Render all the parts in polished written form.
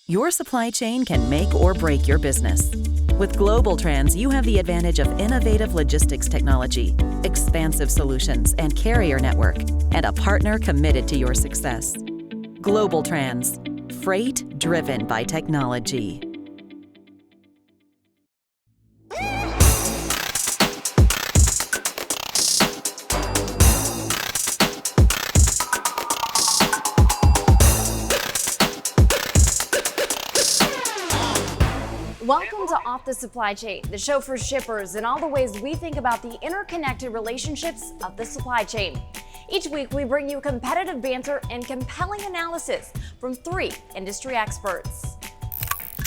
Your supply chain can make or break your business. With Global Trans, you have the advantage of innovative logistics technology, expansive solutions and carrier network, and a partner committed to your success. Global Trans, freight driven by technology. Welcome to Off the Supply Chain, the show for shippers and all the ways we think about the interconnected relationships of the supply chain. Each week, we bring you competitive banter and compelling analysis from 3 industry experts.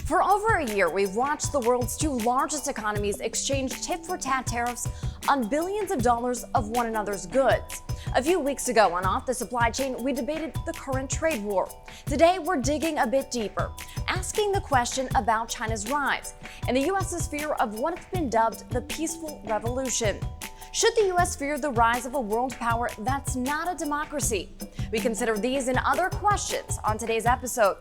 For over a year, we've watched the world's 2 largest economies exchange tit-for-tat tariffs on billions of dollars of one another's goods. A few weeks ago on Off the Supply Chain, we debated the current trade war. Today, we're digging a bit deeper, asking the question about China's rise and the U.S.'s fear of what's been dubbed the peaceful revolution. Should the U.S. fear the rise of a world power that's not a democracy? We consider these and other questions on today's episode.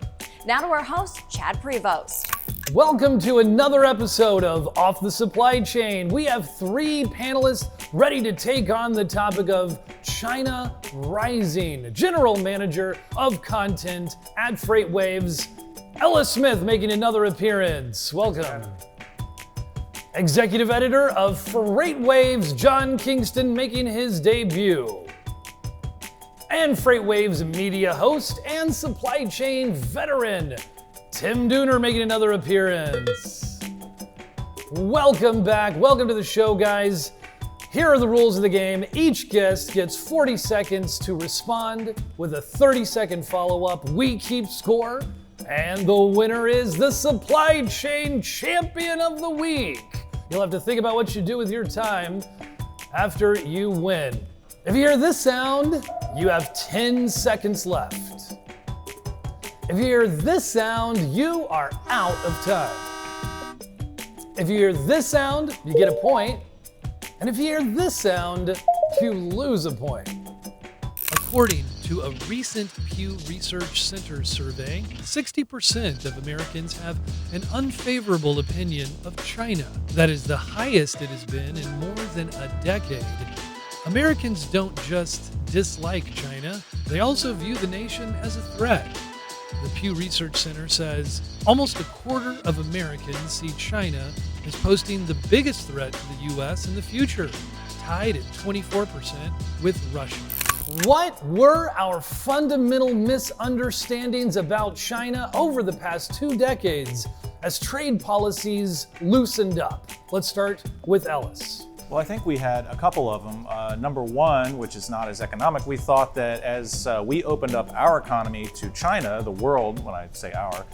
Now to our host, Chad Prevost. Welcome to another episode of Off the Supply Chain. We have 3 panelists ready to take on the topic of China Rising. General Manager of Content at FreightWaves, Ella Smith making another appearance. Welcome. Executive Editor of FreightWaves, John Kingston making his debut. And FreightWaves media host and supply chain veteran, Tim Dooner making another appearance. Welcome back. Welcome to the show, guys. Here are the rules of the game. Each guest gets 40 seconds to respond with a 30-second follow-up. We keep score, and the winner is the Supply Chain Champion of the Week. You'll have to think about what you do with your time after you win. If you hear this sound, you have 10 seconds left. If you hear this sound, you are out of time. If you hear this sound, you get a point. And if you hear this sound, you lose a point. According to a recent Pew Research Center survey, 60% of Americans have an unfavorable opinion of China. That is the highest it has been in more than a decade. Americans don't just dislike China, they also view the nation as a threat. The Pew Research Center says almost a quarter of Americans see China as posing the biggest threat to the U.S. in the future, tied at 24% with Russia. What were our fundamental misunderstandings about China over the past 2 decades as trade policies loosened up? Let's start with Ellis. Well, I think we had a couple of them. Number one, which is not as economic, we thought that as we opened up our economy to China, the world, when I say our,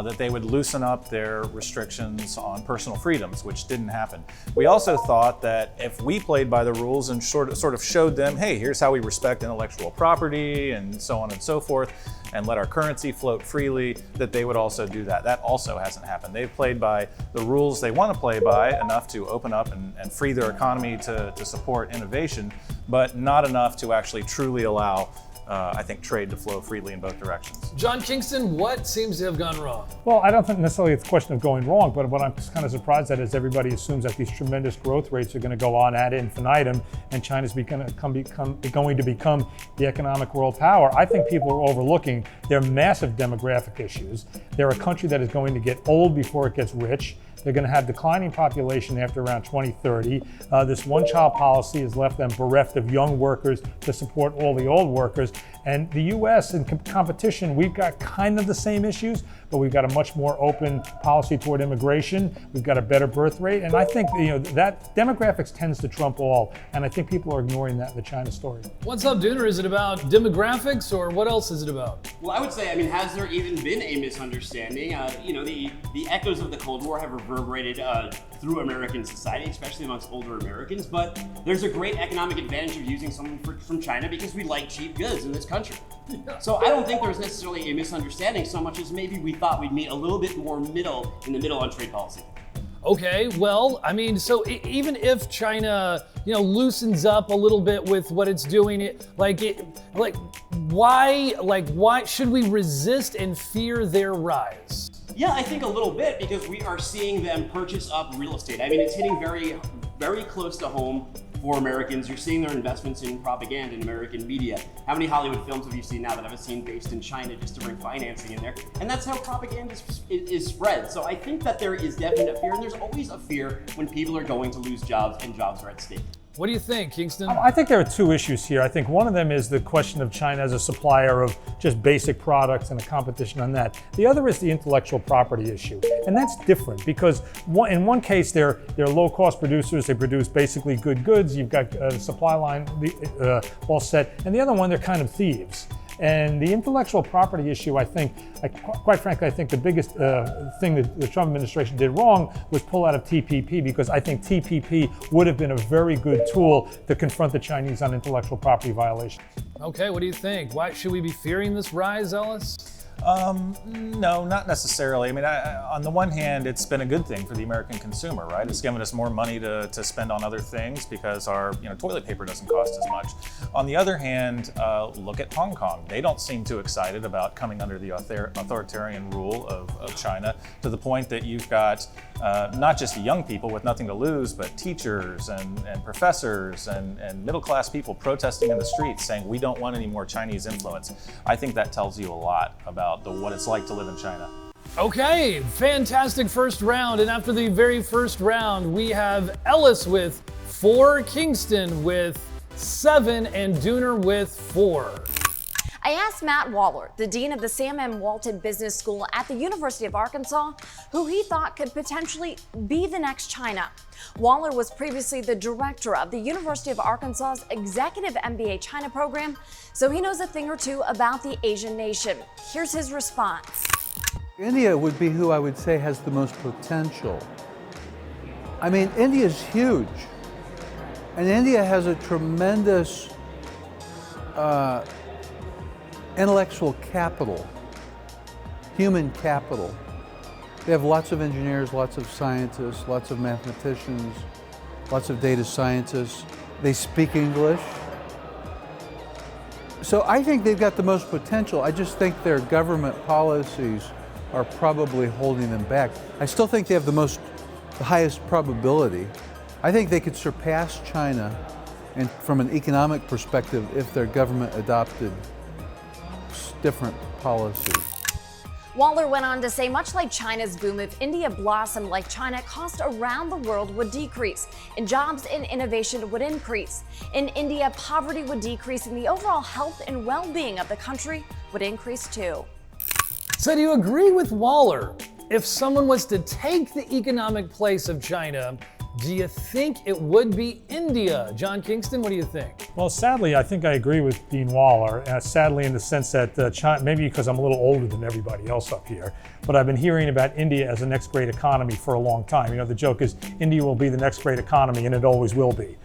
that they would loosen up their restrictions on personal freedoms, which didn't happen. We also thought that if we played by the rules and sort of showed them, hey, here's how we respect intellectual property and so on and so forth, and let our currency float freely, that they would also do that. That also hasn't happened. They've played by the rules they want to play by enough to open up and free their economy to support innovation, but not enough to actually truly allow I think trade to flow freely in both directions. John Kingston, what seems to have gone wrong? Well, I don't think necessarily it's a question of going wrong, but what I'm kind of surprised at is everybody assumes that these tremendous growth rates are going to go on ad infinitum and China's going to become the economic world power. I think people are overlooking their massive demographic issues. They're a country that is going to get old before it gets rich. They're going to have declining population after around 2030. This one-child policy has left them bereft of young workers to support all the old workers. And the U.S. in competition, we've got kind of the same issues, but we've got a much more open policy toward immigration. We've got a better birth rate. And I think that demographics tends to trump all. And I think people are ignoring that in the China story. What's up, Dooner? Is it about demographics or what else is it about? Well, I would say, has there even been a misunderstanding? The echoes of the Cold War have reverberated through American society, especially amongst older Americans. But there's a great economic advantage of using someone from China because we like cheap goods in this country. So I don't think there's necessarily a misunderstanding so much as maybe we thought we'd meet a little bit more in the middle on trade policy. Okay, well, so even if China, loosens up a little bit with what it's doing, Why should we resist and fear their rise? Yeah, I think a little bit, because we are seeing them purchase up real estate. I mean, it's hitting very, very close to home for Americans. You're seeing their investments in propaganda in American media. How many Hollywood films have you seen now that have a scene based in China just to bring financing in there? And that's how propaganda is spread. So I think that there is definite fear, and there's always a fear when people are going to lose jobs and jobs are at stake. What do you think, Kingston? I think there are two issues here. I think one of them is the question of China as a supplier of just basic products and a competition on that. The other is the intellectual property issue. And that's different because in one case, they're low-cost producers. They produce basically good goods. You've got the supply line all set. And the other one, they're kind of thieves. And the intellectual property issue, quite frankly, I think the biggest thing that the Trump administration did wrong was pull out of TPP, because I think TPP would have been a very good tool to confront the Chinese on intellectual property violations. Okay, what do you think? Why should we be fearing this rise, Ellis? No, not necessarily. I mean, on the one hand, it's been a good thing for the American consumer, right? It's given us more money to spend on other things because our toilet paper doesn't cost as much. On the other hand, look at Hong Kong. They don't seem too excited about coming under the authoritarian rule of China, to the point that you've got not just young people with nothing to lose, but teachers and professors and middle-class people protesting in the streets saying, we don't want any more Chinese influence. I think that tells you a lot about what it's like to live in China. Okay, fantastic first round. And after the very first round, we have Ellis with 4, Kingston with 7, and Dooner with 4. I asked Matt Waller, the dean of the Sam M. Walton Business School at the University of Arkansas, who he thought could potentially be the next China. Waller was previously the director of the University of Arkansas's Executive MBA China program, so he knows a thing or two about the Asian nation. Here's his response. India would be who I would say has the most potential. I mean, India is huge, and India has a tremendous intellectual capital, human capital. They have lots of engineers, lots of scientists, lots of mathematicians, lots of data scientists. They speak English. So I think they've got the most potential. I just think their government policies are probably holding them back. I still think they have the highest probability. I think they could surpass China, and from an economic perspective, if their government adopted different policies. Waller went on to say, much like China's boom, if India blossomed like China, costs around the world would decrease, and jobs and innovation would increase. In India, poverty would decrease, and the overall health and well-being of the country would increase too. So do you agree with Waller? If someone was to take the economic place of China, do you think it would be India? John Kingston, what do you think? Well, sadly, I think I agree with Dean Waller. Sadly, in the sense that China, maybe because I'm a little older than everybody else up here, but I've been hearing about India as the next great economy for a long time. The joke is India will be the next great economy, and it always will be.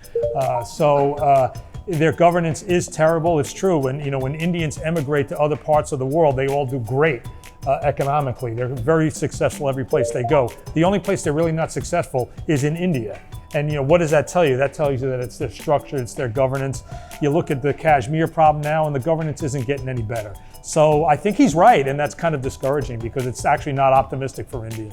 Their governance is terrible. It's true. When Indians emigrate to other parts of the world, they all do great economically. They're very successful every place they go. The only place they're really not successful is in India. And what does that tell you? That tells you that it's their structure, it's their governance. You look at the Kashmir problem now, and the governance isn't getting any better. So I think he's right, and that's kind of discouraging because it's actually not optimistic for India.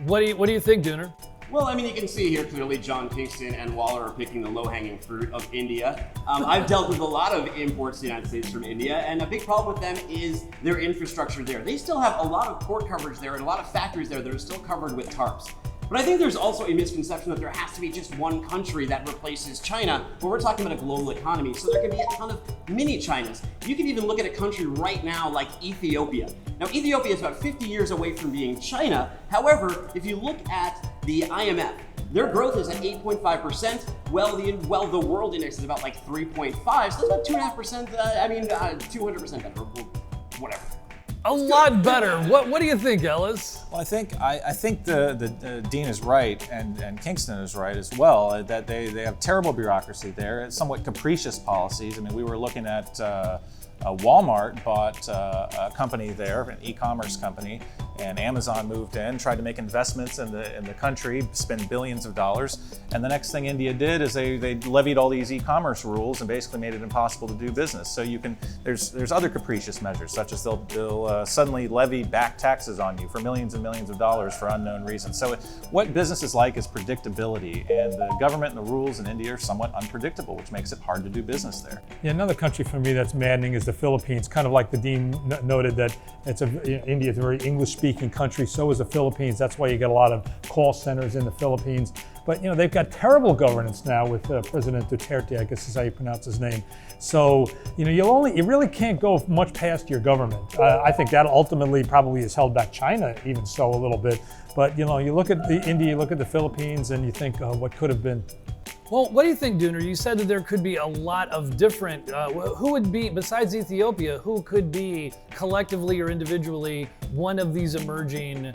What do you think, Dooner? Well, I mean, you can see here clearly John Kingston and Waller are picking the low-hanging fruit of India. I've dealt with a lot of imports to the United States from India, and a big problem with them is their infrastructure there. They still have a lot of port coverage there and a lot of factories there that are still covered with tarps. But I think there's also a misconception that there has to be just one country that replaces China, but we're talking about a global economy, so there can be a ton of mini Chinas. You can even look at a country right now like Ethiopia. Now, Ethiopia is about 50 years away from being China. However, if you look at the IMF, their growth is at 8.5%, while the world index is about like 3.5, so that's about 2.5%, 200% better, whatever. A lot better. What do you think, Ellis? Well, I think the dean is right, and Kingston is right as well, that they have terrible bureaucracy there, somewhat capricious policies. I mean, we were looking at Walmart bought a company there, an e-commerce company, and Amazon moved in, tried to make investments in the country, spend billions of dollars, and the next thing India did is they levied all these e-commerce rules and basically made it impossible to do business. So there's other capricious measures, such as they'll suddenly levy back taxes on you for millions and millions of dollars for unknown reasons. So what business is like is predictability, and the government and the rules in India are somewhat unpredictable, which makes it hard to do business there. Yeah, another country for me that's maddening is the Philippines. Kind of like the Dean noted that India is a very English-speaking country. So is the Philippines. That's why you get a lot of call centers in the Philippines. But they've got terrible governance now with President Duterte, I guess is how you pronounce his name. So you really can't go much past your government. I think that ultimately probably has held back China even so a little bit. But you look at India, you look at the Philippines, and you think, what could have been. Well, what do you think, Dooner? You said that there could be a lot of different, who would be, besides Ethiopia, who could be collectively or individually one of these emerging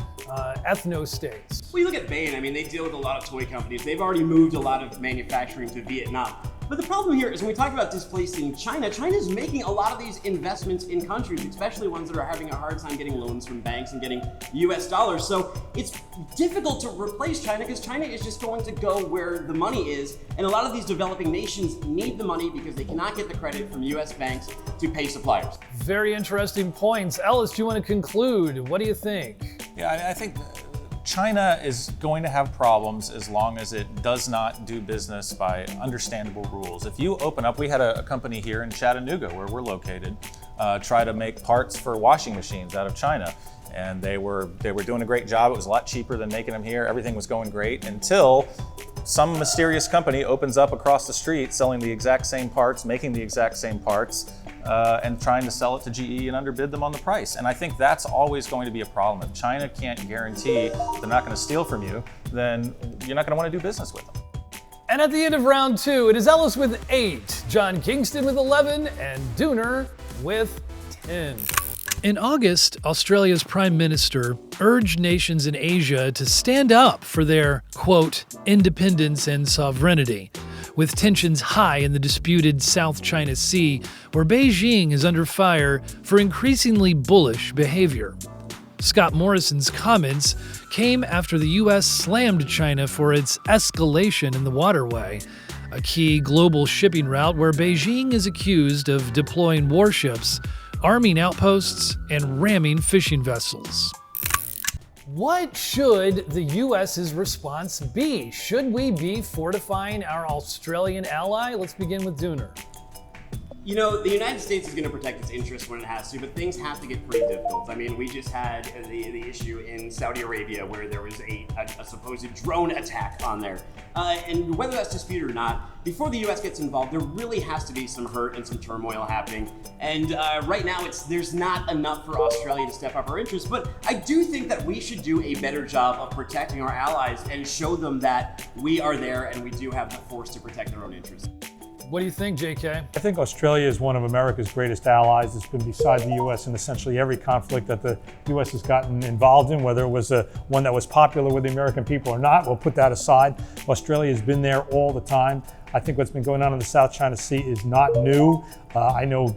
ethno-states? Well, you look at Bain, they deal with a lot of toy companies. They've already moved a lot of manufacturing to Vietnam. But the problem here is when we talk about displacing China, China's making a lot of these investments in countries, especially ones that are having a hard time getting loans from banks and getting US dollars. So it's difficult to replace China because China is just going to go where the money is. And a lot of these developing nations need the money because they cannot get the credit from US banks to pay suppliers. Very interesting points. Ellis, do you want to conclude? What do you think? Yeah, I think China is going to have problems as long as it does not do business by understandable rules. If you open up, we had a company here in Chattanooga where we're located, try to make parts for washing machines out of China. And they were doing a great job. It was a lot cheaper than making them here. Everything was going great until some mysterious company opens up across the street selling the exact same parts, making the exact same parts, and trying to sell it to GE and underbid them on the price. And I think that's always going to be a problem. If China can't guarantee they're not going to steal from you, then you're not going to want to do business with them. And at the end of round 2, it is Ellis with 8, John Kingston with 11, and Dooner with 10. In August, Australia's Prime Minister urged nations in Asia to stand up for their, quote, independence and sovereignty, with tensions high in the disputed South China Sea, where Beijing is under fire for increasingly bullish behavior. Scott Morrison's comments came after the U.S. slammed China for its escalation in the waterway, a key global shipping route where Beijing is accused of deploying warships, arming outposts, and ramming fishing vessels. What should the U.S.'s response be? Should we be fortifying our Australian ally? Let's begin with Dooner. The United States is going to protect its interests when it has to, but things have to get pretty difficult. We just had the issue in Saudi Arabia where there was a supposed drone attack on there. And whether that's disputed or not, before the U.S. gets involved, there really has to be some hurt and some turmoil happening. And right now, there's not enough for Australia to step up our interests. But I do think that we should do a better job of protecting our allies and show them that we are there and we do have the force to protect their own interests. What do you think, JK? I think Australia is one of America's greatest allies. It's been beside the U.S. in essentially every conflict that the U.S. has gotten involved in, whether it was one that was popular with the American people or not. We'll put that aside. Australia has been there all the time. I think what's been going on in the South China Sea is not new. I know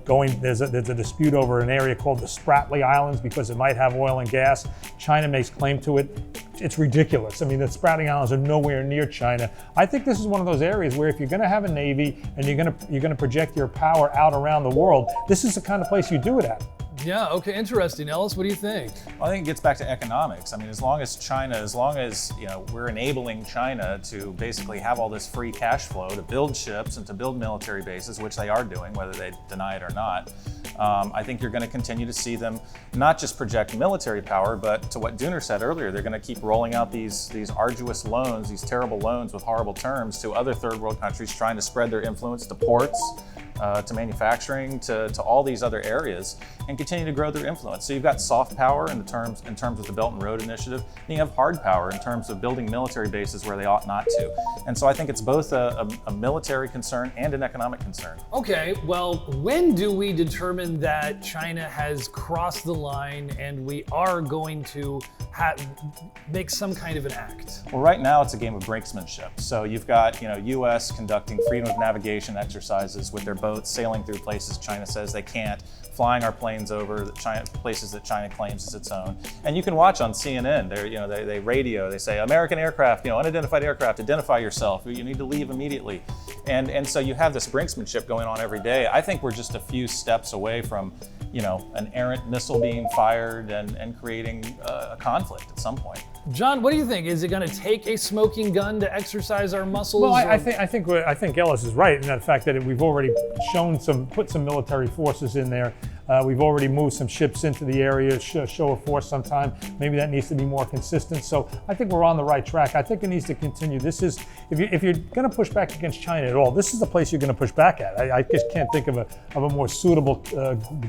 there's a dispute over an area called the Spratly Islands because it might have oil and gas. China makes claim to it. It's ridiculous. The Spratly Islands are nowhere near China. I think this is one of those areas where if you're going to have a navy and you're going to project your power out around the world, this is the kind of place you do it at. Yeah, okay, interesting. Ellis, what do you think? Well, I think it gets back to economics. as long as we're enabling China to basically have all this free cash flow to build ships and to build military bases, which they are doing, whether they deny it or not, I think you're going to continue to see them not just project military power, but to what Dooner said earlier, they're going to keep rolling out these arduous loans, these terrible loans with horrible terms to other third world countries, trying to spread their influence to ports, to manufacturing, to all these other areas, and continue to grow their influence. So you've got soft power in terms of the Belt and Road Initiative, and you have hard power in terms of building military bases where they ought not to. And so I think it's both a military concern and an economic concern. Okay, well, when do we determine that China has crossed the line and we are going to make some kind of an act? Well, right now it's a game of brinksmanship. So you've got U.S. conducting freedom of navigation exercises with their boats, sailing through places China says they can't, flying our planes over places that China claims is its own. And you can watch on CNN, they radio, they say, American aircraft, unidentified aircraft, identify yourself, you need to leave immediately. And so you have this brinksmanship going on every day. I think we're just a few steps away from an errant missile being fired and creating a conflict at some point. John, what do you think? Is it going to take a smoking gun to exercise our muscles? Well, I think Ellis is right in that fact that we've already put some military forces in there. We've already moved some ships into the area, show of force sometime. Maybe that needs to be more consistent. So I think we're on the right track. I think it needs to continue. This is, if you're going to push back against China at all, this is the place you're going to push back at. I just can't think of a more suitable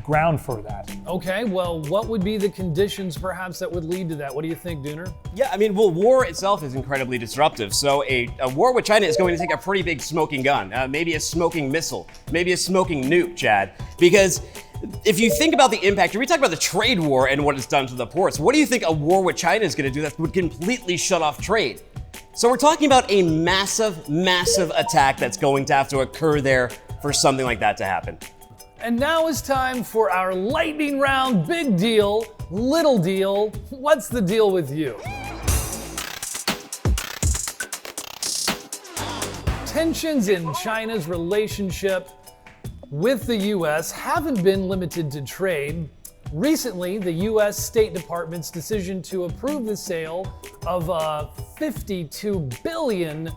ground for that. Okay, well, what would be the conditions perhaps that would lead to that? What do you think, Dooner? Yeah, I mean, well, war itself is incredibly disruptive. So a war with China is going to take a pretty big smoking gun, maybe a smoking missile, maybe a smoking nuke, Chad, because if you think about the impact, if we talk about the trade war and what it's done to the ports, what do you think a war with China is going to do that would completely shut off trade? So we're talking about a massive, massive attack that's going to have to occur there for something like that to happen. And now is time for our lightning round. Big deal, little deal. What's the deal with you? Tensions in China's relationship with the U.S. haven't been limited to trade. Recently, the U.S. State Department's decision to approve the sale of a $52 billion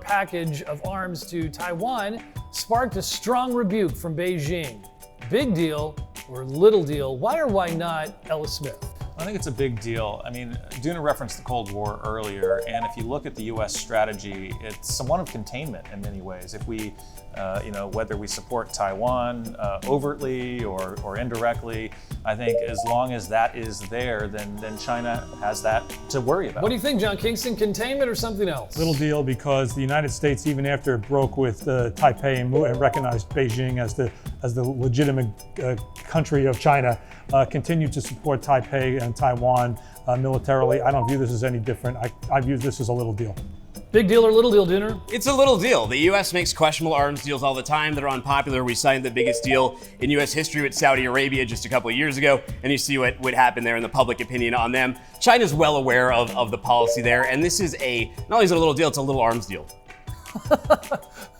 package of arms to Taiwan sparked a strong rebuke from Beijing. Big deal or little deal? Why or why not, Ellis Smith? I think it's a big deal. I mean, Duna referenced the Cold War earlier, and if you look at the U.S. strategy, it's one of containment in many ways. If we, whether we support Taiwan overtly or indirectly, I think as long as that is there, then China has that to worry about. What do you think, John Kingston? Containment or something else? Little deal, because the United States, even after it broke with Taipei and recognized Beijing as the legitimate country of China, continued to support Taipei and Taiwan militarily. I don't view this as any different. I view this as a little deal. Big deal or little deal, Dooner? It's a little deal. The U.S. makes questionable arms deals all the time that are unpopular. We signed the biggest deal in U.S. history with Saudi Arabia just a couple of years ago, and you see what would happen there in the public opinion on them. China's well aware of the policy there, and this is not only is it a little deal, it's a little arms deal.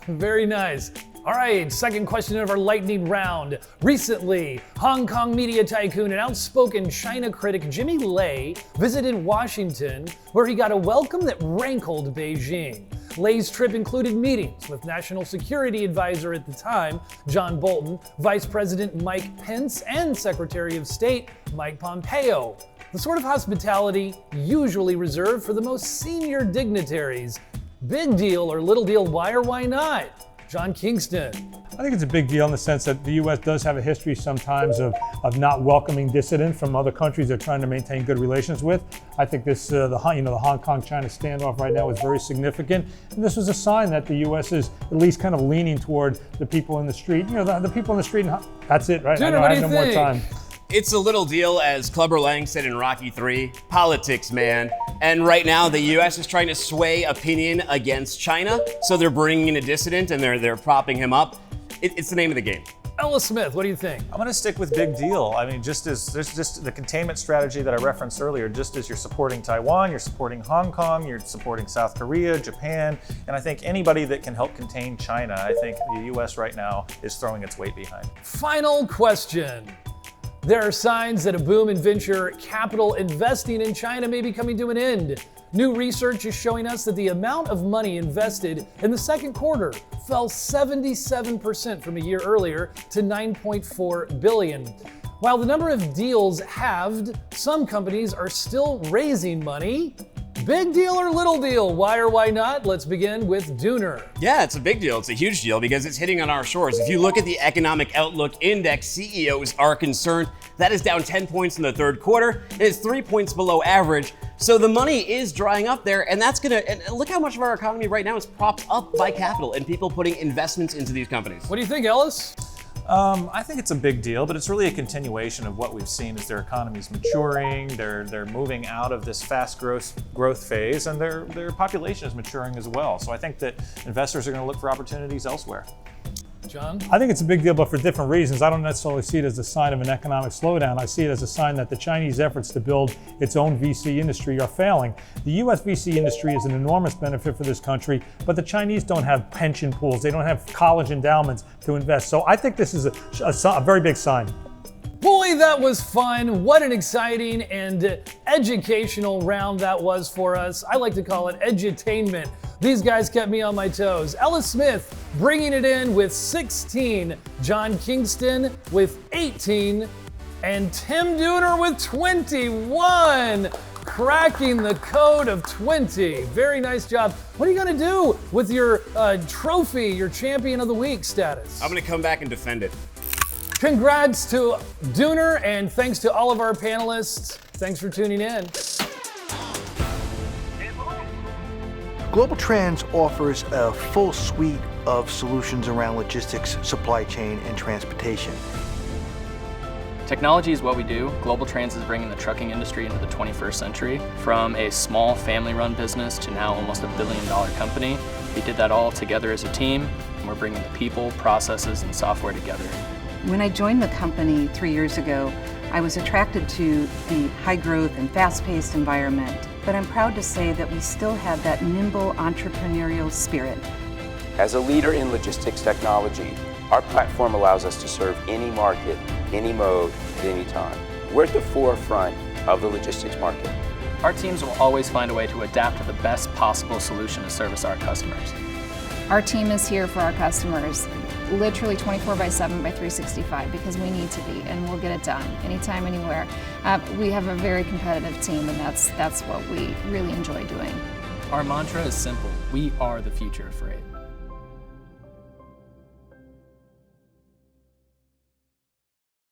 Very nice. All right, second question of our lightning round. Recently, Hong Kong media tycoon and outspoken China critic Jimmy Lai visited Washington, where he got a welcome that rankled Beijing. Lai's trip included meetings with National Security Advisor at the time, John Bolton, Vice President Mike Pence, and Secretary of State Mike Pompeo. The sort of hospitality usually reserved for the most senior dignitaries. Big deal or little deal? Why or why not? John Kingston. I think it's a big deal in the sense that the U.S. does have a history sometimes of not welcoming dissidents from other countries they're trying to maintain good relations with. I think this, the Hong Kong-China standoff right now is very significant, and this was a sign that the U.S. is at least kind of leaning toward the people in the street. The people in the street. That's it, right? Dude, I have no more time. It's a little deal, as Clubber Lang said in Rocky 3, politics, man. And right now, the U.S. is trying to sway opinion against China, so they're bringing in a dissident and they're propping him up. It's the name of the game. Ellis Smith, what do you think? I'm going to stick with big deal. I mean, just as there's just the containment strategy that I referenced earlier, just as you're supporting Taiwan, you're supporting Hong Kong, you're supporting South Korea, Japan, and I think anybody that can help contain China, I think the U.S. right now is throwing its weight behind. Final question. There are signs that a boom in venture capital investing in China may be coming to an end. New research is showing us that the amount of money invested in the second quarter fell 77% from a year earlier to $9.4 billion. While the number of deals halved, some companies are still raising money. Big deal or little deal? Why or why not? Let's begin with Dooner. Yeah, it's a big deal. It's a huge deal because it's hitting on our shores. If you look at the Economic Outlook Index, CEOs are concerned. That is down 10 points in the third quarter. It is 3 points below average. So the money is drying up there, and and look how much of our economy right now is propped up by capital and people putting investments into these companies. What do you think, Ellis? I think it's a big deal, but it's really a continuation of what we've seen as their economy's maturing. They're moving out of this fast growth phase, and their population is maturing as well. So I think that investors are going to look for opportunities elsewhere. John? I think it's a big deal, but for different reasons. I don't necessarily see it as a sign of an economic slowdown. I see it as a sign that the Chinese efforts to build its own VC industry are failing. The US VC industry is an enormous benefit for this country, but the Chinese don't have pension pools. They don't have college endowments to invest. So I think this is a very big sign. Boy, that was fun. What an exciting and educational round that was for us. I like to call it edutainment. These guys kept me on my toes. Ellis Smith bringing it in with 16, John Kingston with 18, and Tim Dooner with 21. Cracking the code of 20. Very nice job. What are you going to do with your trophy, your champion of the week status? I'm going to come back and defend it. Congrats to Dooner, and thanks to all of our panelists. Thanks for tuning in. Global Trans offers a full suite of solutions around logistics, supply chain, and transportation. Technology is what we do. Global Trans is bringing the trucking industry into the 21st century. From a small family-run business to now almost $1 billion company. We did that all together as a team, and we're bringing the people, processes, and software together. When I joined the company 3 years ago, I was attracted to the high growth and fast-paced environment, but I'm proud to say that we still have that nimble entrepreneurial spirit. As a leader in logistics technology, our platform allows us to serve any market, any mode, at any time. We're at the forefront of the logistics market. Our teams will always find a way to adapt to the best possible solution to service our customers. Our team is here for our customers, literally 24/7 by 365, because we need to be, and we'll get it done anytime, anywhere. We have a very competitive team, and that's what we really enjoy doing. Our mantra is simple: we are the future of freight.